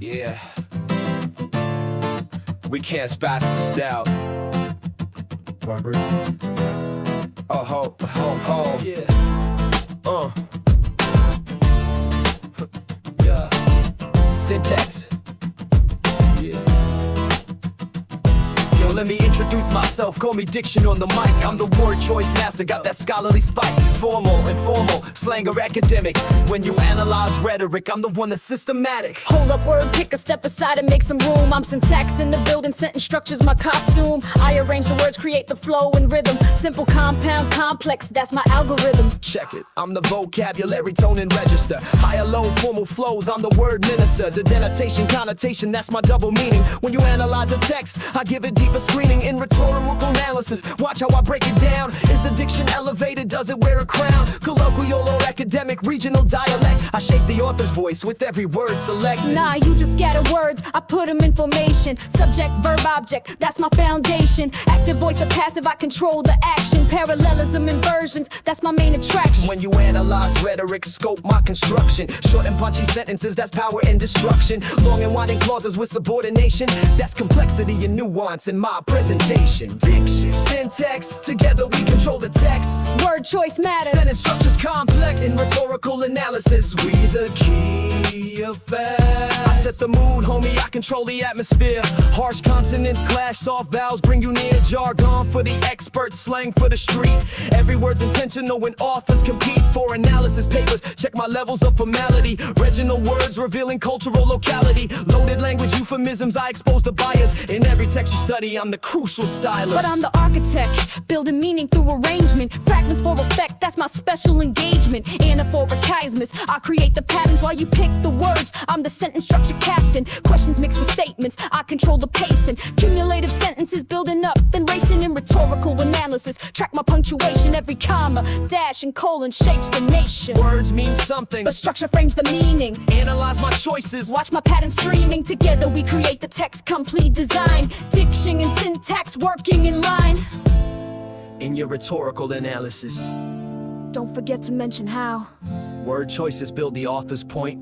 Yeah. We can't spice this out. Oh, ho, ho, ho. Yeah. Yeah. Syntax. Yeah. Yo, let me introduce myself. Call me Diction on the mic. I'm the word choice master. Got that scholarly spike. Formal, informal, slang or academic. When you analyze rhetoric, I'm the one that's systematic. Hold up, word, pick a step aside and make some room. I'm syntax in the building, sentence structure's my costume. I arrange the words, create the flow and rhythm. Simple, compound, complex, that's my algorithm. Check it, I'm the vocabulary, tone and register. Higher, low, formal flows, I'm the word minister. The denotation, connotation, that's my double meaning. When you analyze a text, I give it deeper screening in rhetorical analysis. Watch how I break it down. Is the diction elevated? Does it wear a crown? Colloquial or academic, regional dialect. I shape the author's voice with every word selected. Nah, you just scatter words, I put them in formation. Subject, verb, object, that's my foundation. Active voice or passive, I control the action. Parallelism, inversions, that's my main attraction. When you analyze rhetoric, scope my construction. Short and punchy sentences, that's power and destruction. Long and winding clauses with subordination, that's complexity and nuance in my presentation. Diction, syntax, together we control the text. Word choice matters. Sentence structure's complex. In rhetorical analysis, we the key effect. I set the mood, homie, I control the atmosphere. Harsh consonants clash, soft vowels bring you near. Jargon for the expert, slang for the street. Every word's intentional when authors compete for analysis papers. Check my levels of formality. Regional words revealing cultural locality. Loaded language euphemisms, I expose the bias. In every text you study, I'm the crucial stylist. But I'm the architect, building meaning through arrangement. Fragments for effect, that's my special engagement. Anaphoric chiasmus, I create the patterns while you pick the words. I'm the sentence structure captain. Questions mixed with statements, I control the pacing. Cumulative sentences building up, then racing in rhetorical analysis. Track my punctuation, every comma, dash, and colon shapes the nation. Words mean something, but structure frames the meaning. Analyze my choices, watch my pattern streaming. Together we create the text complete design. Diction and syntax working in line. In your rhetorical analysis, don't forget to mention how word choices build the author's point,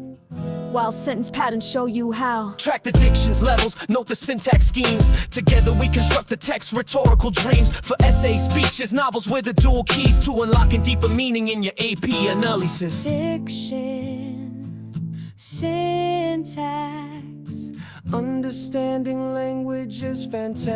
while sentence patterns show you how. Track the diction's levels, note the syntax schemes. Together we construct the text rhetorical dreams. For essays, speeches, novels with the dual keys to unlocking deeper meaning in your AP analysis. Diction, syntax, understanding language is fantastic.